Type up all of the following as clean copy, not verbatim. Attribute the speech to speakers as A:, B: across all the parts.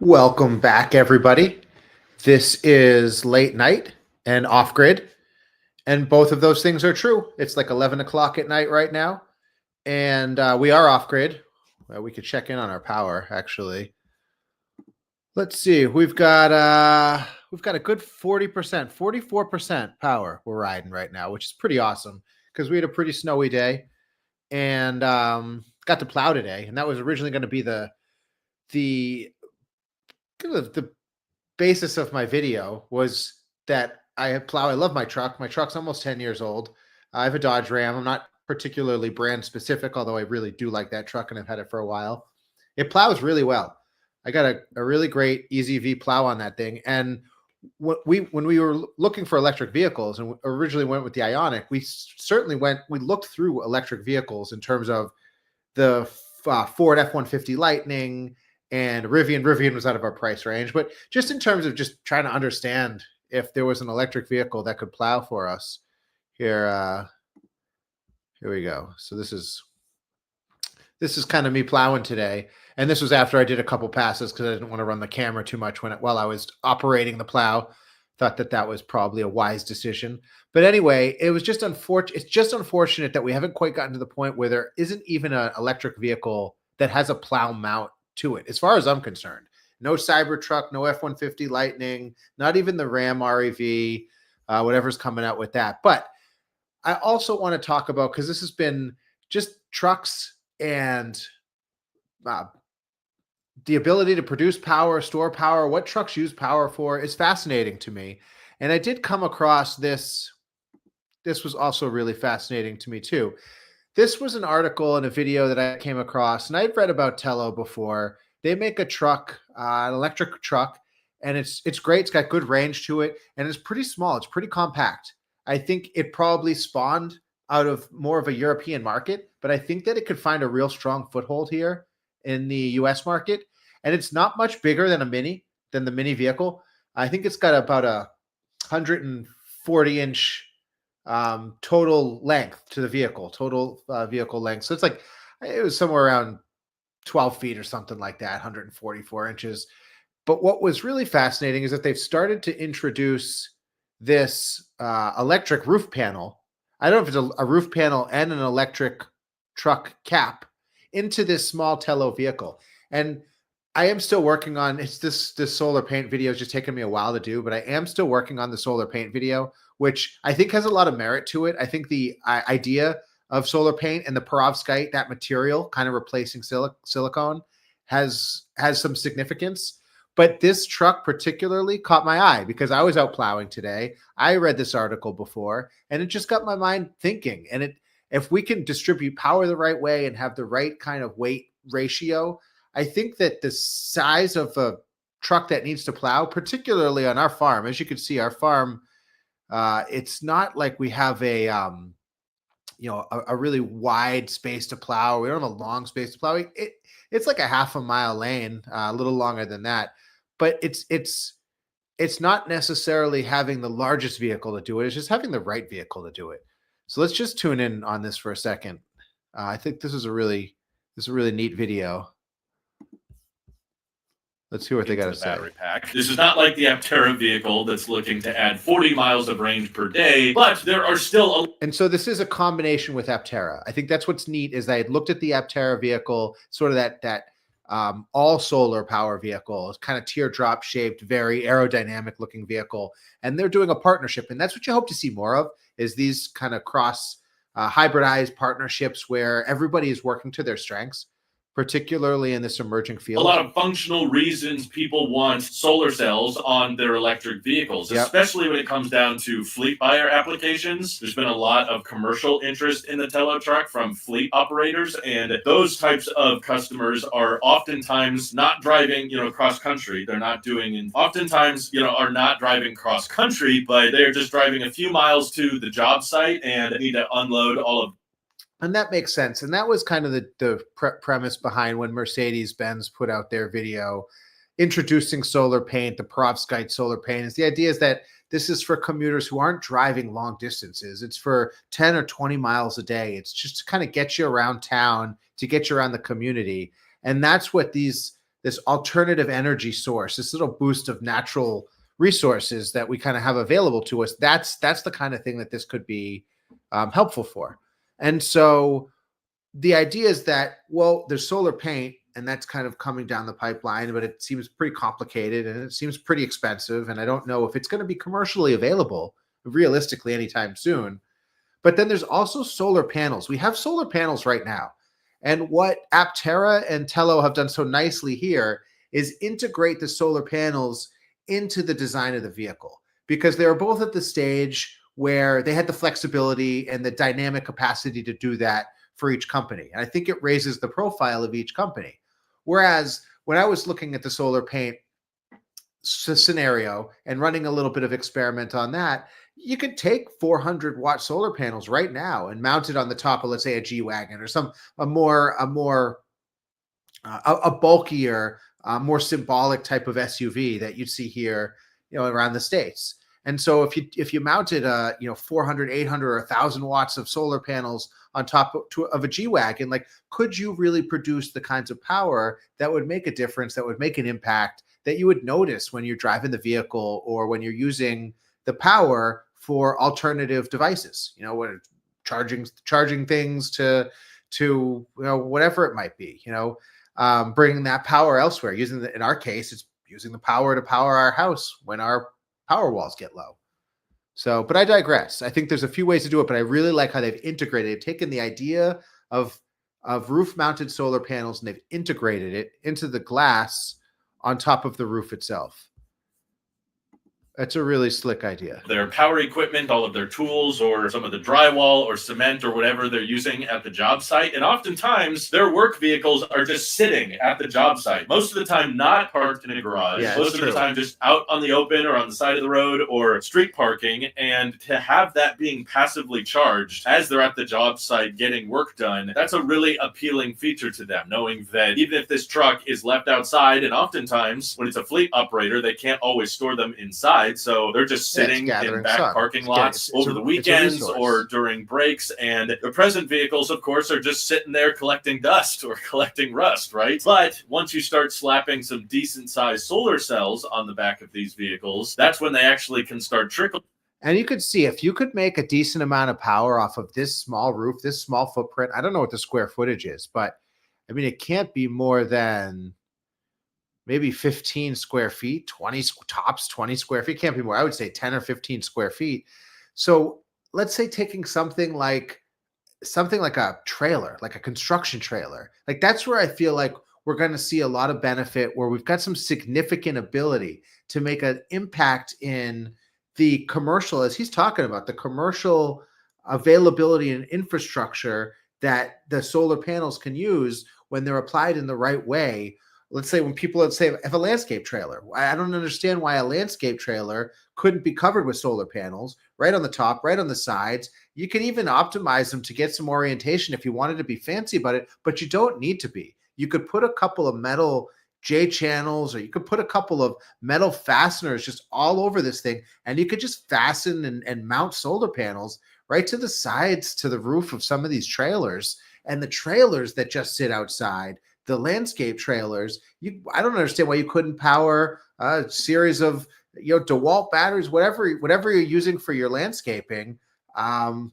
A: Welcome back, everybody. This is late night and off grid, and both of those things are true. It's like 11 o'clock at night right now, and we are off grid. We could check in on our power actually. Let's see. We've got a good 40%, 44% power we're riding right now, which is pretty awesome because we had a pretty snowy day and got to plow today, and that was originally going to be the the basis of my video was that I plow. I love my truck. My truck's almost 10 years old. I have a Dodge Ram. I'm not particularly brand specific, although I really do like that truck and I've had it for a while. It plows really well. I got a really great Easy V plow on that thing. And when we were looking for electric vehicles and originally went with the Ionic, we looked through electric vehicles in terms of the Ford F-150 Lightning and Rivian. Rivian was out of our price range, but just in terms of just trying to understand if there was an electric vehicle that could plow for us. Here we go. So this is kind of me plowing today, and this was after I did a couple passes because I didn't want to run the camera too much while I was operating the plow. Thought that was probably a wise decision. But anyway, it was just unfortunate. It's just unfortunate that we haven't quite gotten to the point where there isn't even an electric vehicle that has a plow mount to it, as far as I'm concerned. No Cybertruck, no F-150 Lightning, not even the Ram REV, whatever's coming out with that. But I also want to talk about, because this has been just trucks and the ability to produce power, store power, what trucks use power for is fascinating to me. And I did come across this. This was also really fascinating to me too. This was an article and a video that I came across, and I've read about Telo before. They make a truck, an electric truck, and it's great. It's got good range to it, and it's pretty small. It's pretty compact. I think it probably spawned out of more of a European market, but I think that it could find a real strong foothold here in the US market. And it's not much bigger than the mini vehicle. I think it's got about a 140-inch total length to the vehicle, total vehicle length. So it was somewhere around 12 feet or something like that, 144 inches. But what was really fascinating is that they've started to introduce this electric roof panel. I don't know if it's a roof panel and an electric truck cap into this small Telo vehicle. And I am still working on this solar paint video is just taking me a while to do, but I am still working on the solar paint video, which I think has a lot of merit to it. I think the idea of solar paint and the perovskite, that material kind of replacing silicone, has some significance. But this truck particularly caught my eye because I was out plowing today. I read this article before, and it just got my mind thinking. And if we can distribute power the right way and have the right kind of weight ratio, I think that the size of a truck that needs to plow, particularly on our farm, as you can see, our farm, it's not like we have a really wide space to plow. We don't have a long space to plow. It's like a half a mile lane, a little longer than that. But it's not necessarily having the largest vehicle to do it. It's just having the right vehicle to do it. So let's just tune in on this for a second. I think this is a really neat video. Let's see what they got to say.
B: Battery pack. This is not like the Aptera vehicle that's looking to add 40 miles of range per day, but there are still
A: And so this is a combination with Aptera. I think that's what's neat is I had looked at the Aptera vehicle, sort of that all solar power vehicle, kind of teardrop shaped, very aerodynamic looking vehicle. And they're doing a partnership. And that's what you hope to see more of, is these kind of cross hybridized partnerships where everybody is working to their strengths, particularly in this emerging field.
B: A lot of functional reasons people want solar cells on their electric vehicles, especially when it comes down to fleet buyer applications. There's been a lot of commercial interest in the Telo truck from fleet operators, and those types of customers are oftentimes not driving, cross country. They're not doing, and oftentimes, are not driving cross country, but they're just driving a few miles to the job site and need to unload all of.
A: And that makes sense. And that was kind of the premise behind when Mercedes-Benz put out their video introducing solar paint, the perovskite solar paint. Is the idea is that this is for commuters who aren't driving long distances. It's for 10 or 20 miles a day. It's just to kind of get you around town, to get you around the community. And that's what these this alternative energy source, this little boost of natural resources that we kind of have available to us. That's the kind of thing that this could be helpful for. And so the idea is that, well, there's solar paint, and that's kind of coming down the pipeline, but it seems pretty complicated and it seems pretty expensive. And I don't know if it's going to be commercially available realistically anytime soon. But then there's also solar panels. We have solar panels right now. And what Aptera and Telo have done so nicely here is integrate the solar panels into the design of the vehicle, because they are both at the stage where they had the flexibility and the dynamic capacity to do that for each company. And I think it raises the profile of each company. Whereas when I was looking at the solar paint scenario and running a little bit of experiment on that, you could take 400-watt solar panels right now and mount it on the top of, let's say, a G-Wagon or a bulkier, more symbolic type of SUV that you'd see here, around the States. And so if you mounted 400, 800, or 1,000 watts of solar panels on top of a G-Wagon, like, could you really produce the kinds of power that would make a difference, that would make an impact, that you would notice when you're driving the vehicle or when you're using the power for alternative devices, when charging things to whatever it might be, bringing that power elsewhere, in our case, it's using the power to power our house when our power walls get low. So, but I digress. I think there's a few ways to do it, but I really like how they've integrated. They've taken the idea of roof-mounted solar panels and they've integrated it into the glass on top of the roof itself. That's a really slick idea.
B: Their power equipment, all of their tools, or some of the drywall or cement or whatever they're using at the job site. And oftentimes their work vehicles are just sitting at the job site. Most of the time not parked in a garage.
A: Yeah,
B: most of the time just out on the open or on the side of the road or street parking. And to have that being passively charged as they're at the job site getting work done, that's a really appealing feature to them, knowing that even if this truck is left outside, and oftentimes when it's a fleet operator, they can't always store them inside. So they're just sitting in back parking lots over the weekends or during breaks. And the present vehicles, of course, are just sitting there collecting dust or collecting rust, right? But once you start slapping some decent sized solar cells on the back of these vehicles, that's when they actually can start trickling.
A: And you could see, if you could make a decent amount of power off of this small roof, this small footprint, I don't know what the square footage is, but I mean, it can't be more than maybe 15 square feet, 20 tops, 20 square feet. Can't be more. I would say 10 or 15 square feet. So let's say taking something like a trailer, like a construction trailer, like that's where I feel like we're going to see a lot of benefit, where we've got some significant ability to make an impact in the commercial, as he's talking about, the commercial availability and infrastructure that the solar panels can use when they're applied in the right way. Let's say if a landscape trailer, I don't understand why a landscape trailer couldn't be covered with solar panels right on the top, right on the sides. You can even optimize them to get some orientation if you wanted to be fancy about it, but you don't need to be. You could put a couple of metal J channels, or you could put a couple of metal fasteners just all over this thing, and you could just fasten and mount solar panels right to the sides, to the roof of some of these trailers. And the trailers that just sit outside, the landscape trailers, I don't understand why you couldn't power a series of DeWalt batteries, whatever you're using for your landscaping. I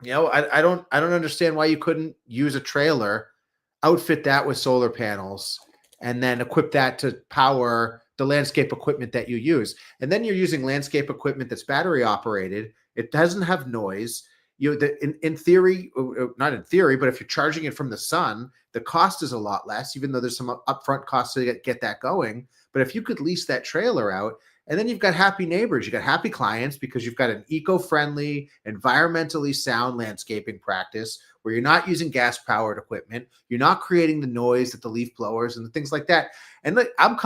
A: don't understand why you couldn't use a trailer, outfit that with solar panels, and then equip that to power the landscape equipment that you use. And then you're using landscape equipment that's battery operated. It doesn't have noise. In theory, not in theory, but if you're charging it from the sun, the cost is a lot less, even though there's some upfront costs to get that going. But if you could lease that trailer out, and then you've got happy neighbors, you've got happy clients, because you've got an eco-friendly, environmentally sound landscaping practice where you're not using gas-powered equipment, you're not creating the noise that the leaf blowers and the things like that. And look, I'm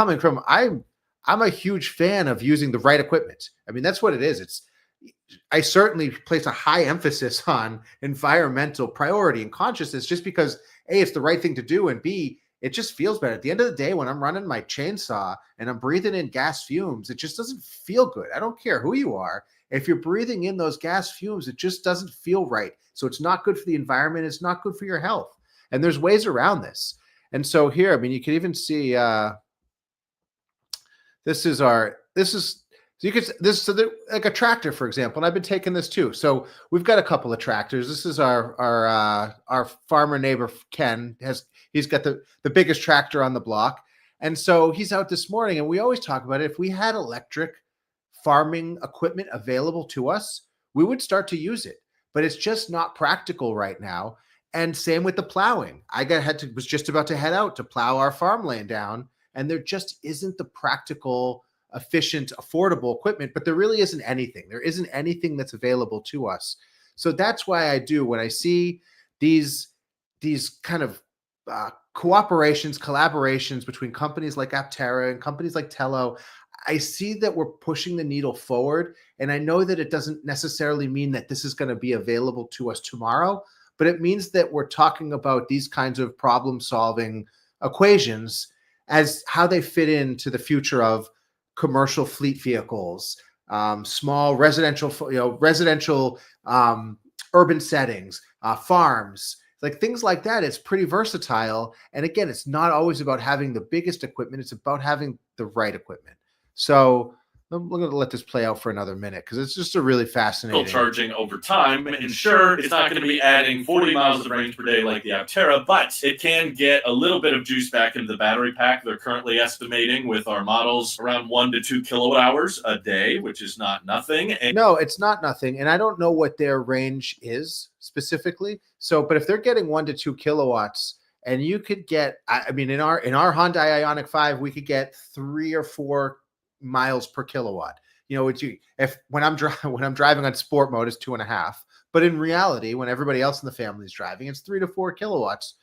A: a huge fan of using the right equipment. I mean, that's what it is. I certainly place a high emphasis on environmental priority and consciousness, just because A, it's the right thing to do, and B, it just feels better. At the end of the day, when I'm running my chainsaw and I'm breathing in gas fumes, it just doesn't feel good. I don't care who you are. If you're breathing in those gas fumes, it just doesn't feel right. So it's not good for the environment. It's not good for your health. And there's ways around this. And so here, I mean, you can even see this is so you could like a tractor, for example, and I've been taking this too. So we've got a couple of tractors. This is our farmer neighbor Ken. He's got the biggest tractor on the block, and so he's out this morning. And we always talk about it. If we had electric farming equipment available to us, we would start to use it, but it's just not practical right now. And same with the plowing. Was just about to head out to plow our farmland down, and there just isn't the practical, efficient, affordable equipment, but there really isn't anything. There isn't anything that's available to us. So that's why I do, when I see these kind of collaborations between companies like Aptera and companies like Telo, I see that we're pushing the needle forward. And I know that it doesn't necessarily mean that this is going to be available to us tomorrow, but it means that we're talking about these kinds of problem solving equations as how they fit into the future of commercial fleet vehicles, small residential urban settings, farms, like things like that. It's pretty versatile. And again, it's not always about having the biggest equipment. It's about having the right equipment. So we're going to let this play out for another minute because it's just a really fascinating.
B: Charging over time, and sure, it's not going to be adding 40 miles of range per day like the Aptera, but it can get a little bit of juice back into the battery pack. They're currently estimating with our models around 1 to 2 kilowatt hours a day, which is not nothing. And
A: no, it's not nothing. And I don't know what their range is specifically. So, but if they're getting 1 to 2 kilowatts, and you could get, I mean, in our Hyundai Ioniq 5, we could get 3 or 4 miles per kilowatt. You know, when I'm driving on sport mode, it's 2.5. But in reality, when everybody else in the family is driving, it's 3 to 4 kilowatts,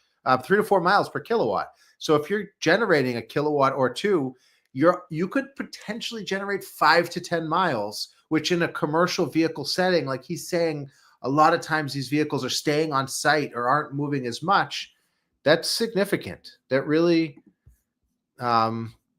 A: 3 to 4 miles per kilowatt. So if you're generating a kilowatt or two, you could potentially generate 5 to 10 miles, which in a commercial vehicle setting, like he's saying, a lot of times these vehicles are staying on site or aren't moving as much. That's significant. That really,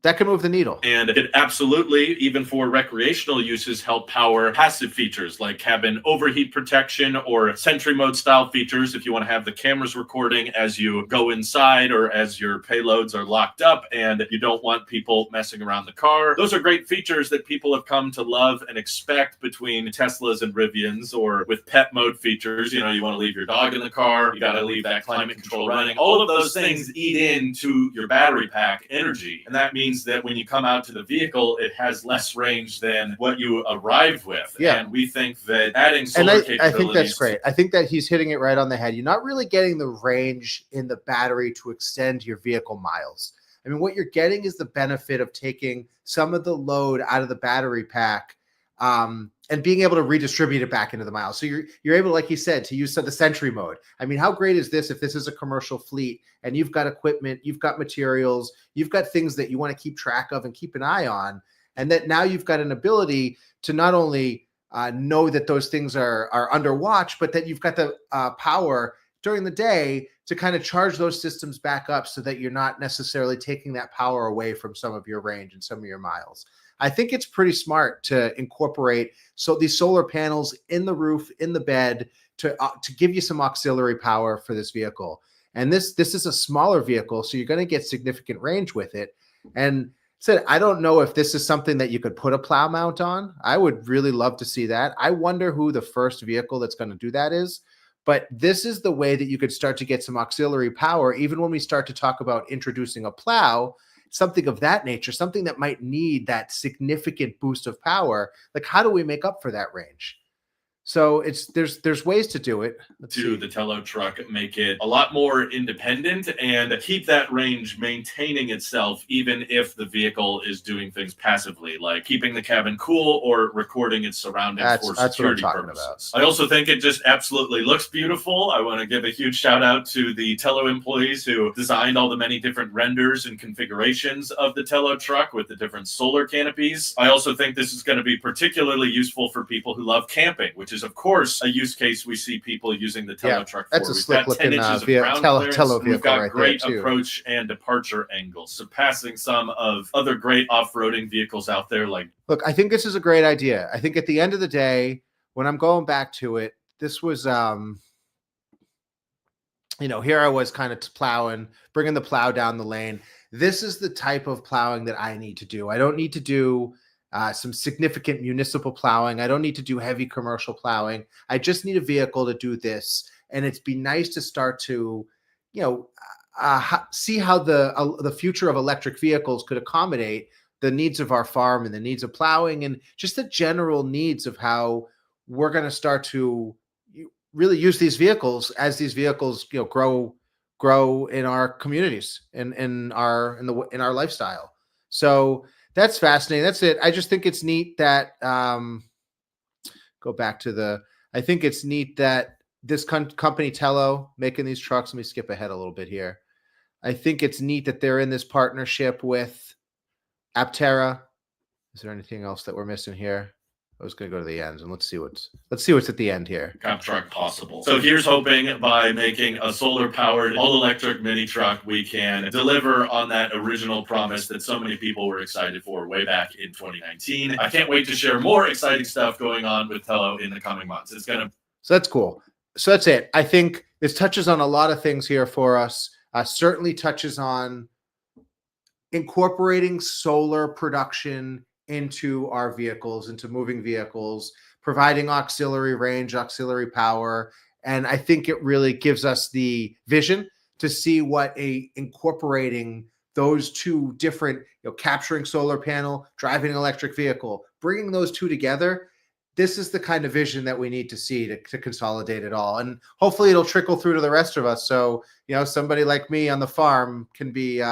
A: that can move the needle.
B: And it absolutely, even for recreational uses, help power passive features like cabin overheat protection or Sentry mode style features if you want to have the cameras recording as you go inside or as your payloads are locked up and you don't want people messing around the car. Those are great features that people have come to love and expect between Teslas and Rivians, or with pet mode features. You know, you want to leave your dog in the car, you got to leave that climate control running. All of those things eat into your battery pack energy. And that means that when you come out to the vehicle, it has less range than what you arrived with.
A: Yeah.
B: And we think that adding solar capabilities...
A: I think that's great. I think that he's hitting it right on the head. You're not really getting the range in the battery to extend your vehicle miles. I mean, what you're getting is the benefit of taking some of the load out of the battery pack and being able to redistribute it back into the miles. So you're able, like he said, to use the Sentry mode. I mean, how great is this if this is a commercial fleet and you've got equipment, you've got materials, you've got things that you want to keep track of and keep an eye on, and that now you've got an ability to not only know that those things are under watch, but that you've got the power during the day to kind of charge those systems back up so that you're not necessarily taking that power away from some of your range and some of your miles. I think it's pretty smart to incorporate these solar panels in the roof, in the bed, to give you some auxiliary power for this vehicle. And this is a smaller vehicle, so you're going to get significant range with it. And said, I don't know if this is something that you could put a plow mount on. I would really love to see that. I wonder who the first vehicle that's going to do that is. But this is the way that you could start to get some auxiliary power, even when we start to talk about introducing a plow, something of that nature, something that might need that significant boost of power. Like, how do we make up for that range? So there's ways to do it.
B: The Telo truck, make it a lot more independent and keep that range maintaining itself, even if the vehicle is doing things passively, like keeping the cabin cool or recording its surroundings for security purposes. I also think it just absolutely looks beautiful. I want to give a huge shout out to the Telo employees who designed all the many different renders and configurations of the Telo truck with the different solar canopies. I also think this is going to be particularly useful for people who love camping, which is, of course, a use case we see people using the Telo truck for.
A: That's a slick looking Telo vehicle.
B: We've got great approach and departure angles, surpassing some of other great off-roading vehicles out there.
A: Look, I think this is a great idea. I think at the end of the day, when I'm going back to it, this was here I was kind of plowing, bringing the plow down the lane. This is the type of plowing that I need to do. I don't need to do some significant municipal plowing. I don't need to do heavy commercial plowing. I just need a vehicle to do this. And it's be nice to start to, see how the future of electric vehicles could accommodate the needs of our farm and the needs of plowing and just the general needs of how we're going to start to really use these vehicles as these vehicles grow in our communities and in our lifestyle. So that's fascinating. That's it. I just think it's neat that go back to I think it's neat that this company Telo making these trucks. Let me skip ahead a little bit here. I think it's neat that they're in this partnership with Aptera. Is there anything else that we're missing here? I was going to go to the ends and let's see what's at the end here.
B: Kind of truck possible. So here's hoping by making a solar powered all electric mini truck, we can deliver on that original promise that so many people were excited for way back in 2019. I can't wait to share more exciting stuff going on with Telo in the coming months.
A: So that's cool. So that's it. I think this touches on a lot of things here for us. Certainly touches on incorporating solar production into our vehicles, into moving vehicles, providing auxiliary range, auxiliary power. And I think it really gives us the vision to see what incorporating those two different, capturing solar panel, driving an electric vehicle, bringing those two together. This is the kind of vision that we need to see to consolidate it all. And hopefully it'll trickle through to the rest of us. So, somebody like me on the farm can be,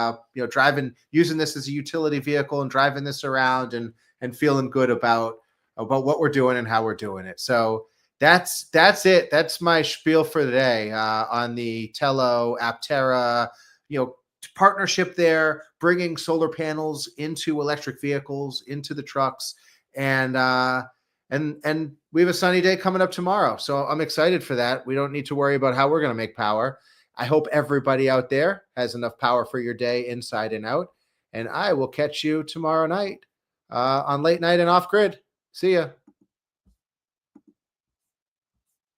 A: driving, using this as a utility vehicle and driving this around and feeling good about what we're doing and how we're doing it. So that's it. That's my spiel for today on the Telo Aptera, partnership there, bringing solar panels into electric vehicles, into the trucks. And we have a sunny day coming up tomorrow. So I'm excited for that. We don't need to worry about how we're going to make power. I hope everybody out there has enough power for your day inside and out. And I will catch you tomorrow night on Late Night and Off Grid. See ya.